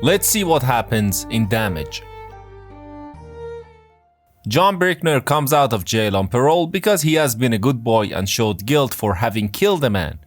Let's see what happens in Damage. John Brickner comes out of jail on parole because he has been a good boy and showed guilt for having killed a man.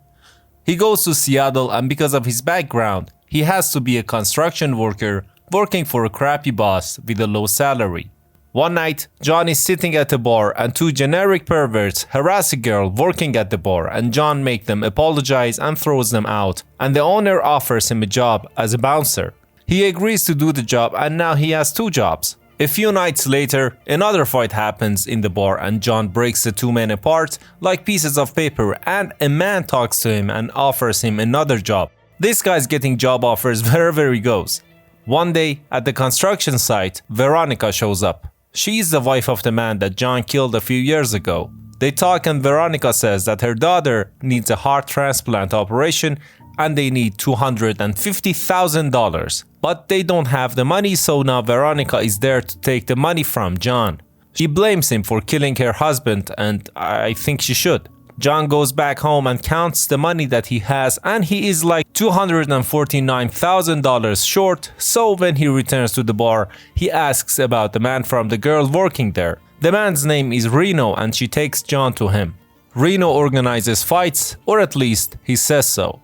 He goes to Seattle, and because of his background, he has to be a construction worker working for a crappy boss with a low salary. One night, John is sitting at a bar and two generic perverts harass a girl working at the bar, and John makes them apologize and throws them out, and the owner offers him a job as a bouncer. He agrees to do the job, and now he has two jobs. A few nights later, another fight happens in the bar and John breaks the two men apart like pieces of paper, and a man talks to him and offers him another job. This guy's getting job offers wherever he goes. One day, at the construction site, Veronica shows up. She is the wife of the man that John killed a few years ago. They talk, and Veronica says that her daughter needs a heart transplant operation and they need $250,000. But they don't have the money, so now Veronica is there to take the money from John. She blames him for killing her husband, and I think she should. John goes back home and counts the money that he has, and he is like $249,000 short, so when he returns to the bar, he asks about the man from the girl working there. The man's name is Reno, and she takes John to him. Reno organizes fights, or at least he says so.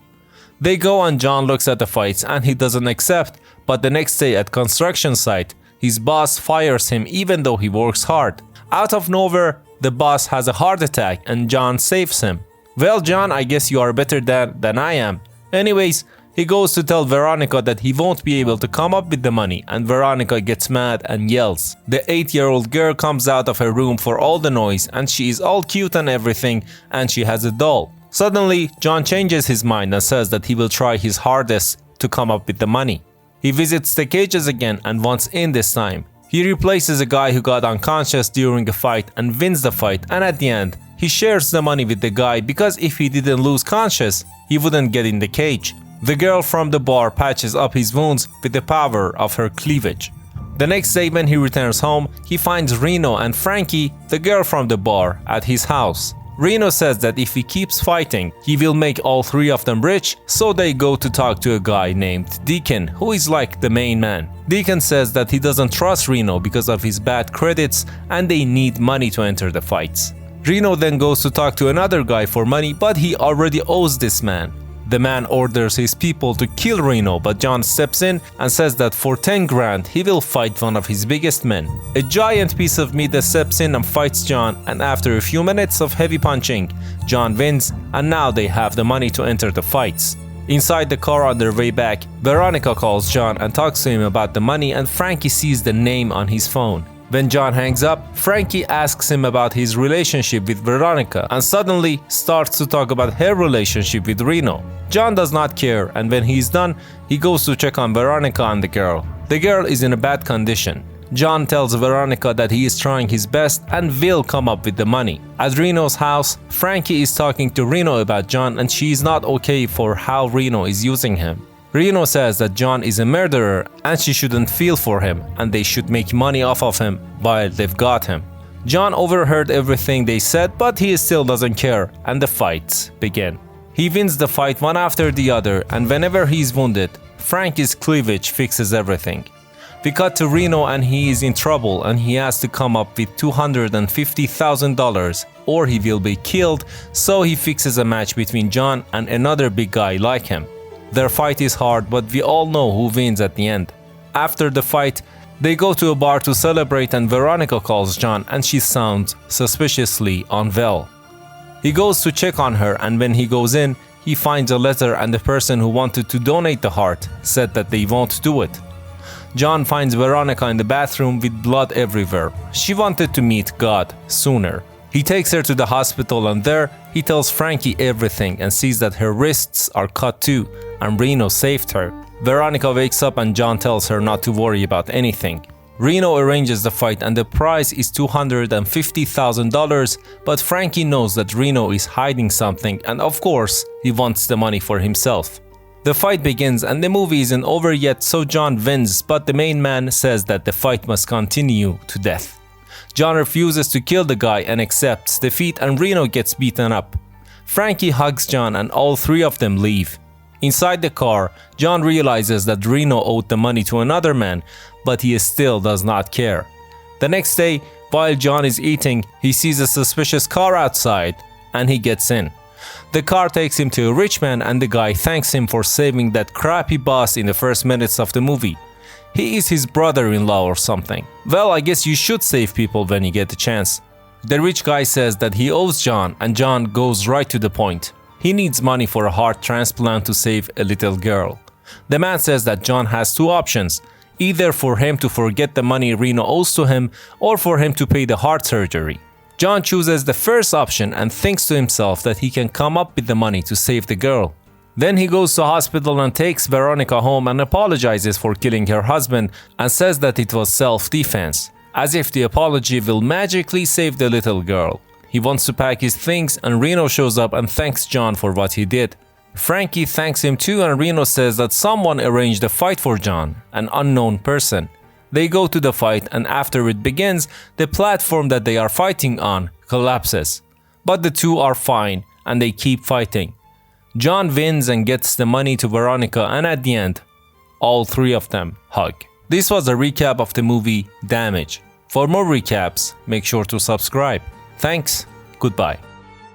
They go and John looks at the fights and he doesn't accept, but the next day at construction site, his boss fires him even though he works hard. Out of nowhere, the boss has a heart attack and John saves him. Well, John, I guess you are better than I am. Anyways, he goes to tell Veronica that he won't be able to come up with the money, and Veronica gets mad and yells. The 8-year-old girl comes out of her room for all the noise, and she is all cute and everything, and she has a doll. Suddenly, John changes his mind and says that he will try his hardest to come up with the money. He visits the cages again and wants in this time. He replaces a guy who got unconscious during a fight and wins the fight, and at the end, he shares the money with the guy because if he didn't lose conscious, he wouldn't get in the cage. The girl from the bar patches up his wounds with the power of her cleavage. The next day when he returns home, he finds Reno and Frankie, the girl from the bar, at his house. Reno says that if he keeps fighting, he will make all three of them rich, so they go to talk to a guy named Deacon, who is like the main man. Deacon says that he doesn't trust Reno because of his bad credits and they need money to enter the fights. Reno then goes to talk to another guy for money, but he already owes this man. The man orders his people to kill Reno, but John steps in and says that for 10 grand he will fight one of his biggest men. A giant piece of meat steps in and fights John, and after a few minutes of heavy punching, John wins, and now they have the money to enter the fights. Inside the car on their way back, Veronica calls John and talks to him about the money, and Frankie sees the name on his phone. When John hangs up, Frankie asks him about his relationship with Veronica and suddenly starts to talk about her relationship with Reno. John does not care, and when he's done, he goes to check on Veronica and the girl. The girl is in a bad condition. John tells Veronica that he is trying his best and will come up with the money. At Reno's house, Frankie is talking to Reno about John, and she is not okay for how Reno is using him. Reno says that John is a murderer and she shouldn't feel for him and they should make money off of him while they've got him. John overheard everything they said, but he still doesn't care, and the fights begin. He wins the fight one after the other, and whenever he's wounded, Frankie's cleavage fixes everything. We cut to Reno and he is in trouble and he has to come up with $250,000 or he will be killed, so he fixes a match between John and another big guy like him. Their fight is hard, but we all know who wins at the end. After the fight, they go to a bar to celebrate and Veronica calls John and she sounds suspiciously unwell. He goes to check on her, and when he goes in, he finds a letter and the person who wanted to donate the heart said that they won't do it. John finds Veronica in the bathroom with blood everywhere. She wanted to meet God sooner. He takes her to the hospital and there he tells Frankie everything and sees that her wrists are cut too, and Reno saved her. Veronica wakes up and John tells her not to worry about anything. Reno arranges the fight and the prize is $250,000, but Frankie knows that Reno is hiding something and of course he wants the money for himself. The fight begins and the movie isn't over yet, so John wins, but the main man says that the fight must continue to death. John refuses to kill the guy and accepts defeat, and Reno gets beaten up. Frankie hugs John and all three of them leave. Inside the car, John realizes that Reno owed the money to another man, but he still does not care. The next day, while John is eating, he sees a suspicious car outside, and he gets in. The car takes him to a rich man, and the guy thanks him for saving that crappy boss in the first minutes of the movie. He is his brother-in-law or something. Well, I guess you should save people when you get the chance. The rich guy says that he owes John, and John goes right to the point. He needs money for a heart transplant to save a little girl. The man says that John has two options, either for him to forget the money Reno owes to him or for him to pay the heart surgery. John chooses the first option and thinks to himself that he can come up with the money to save the girl. Then he goes to hospital and takes Veronica home and apologizes for killing her husband and says that it was self-defense, as if the apology will magically save the little girl. He wants to pack his things and Reno shows up and thanks John for what he did. Frankie thanks him too, and Reno says that someone arranged a fight for John, an unknown person. They go to the fight, and after it begins, the platform that they are fighting on collapses. But the two are fine and they keep fighting. John wins and gets the money to Veronica, and at the end, all three of them hug. This was a recap of the movie Damage. For more recaps, make sure to subscribe. Thanks, goodbye.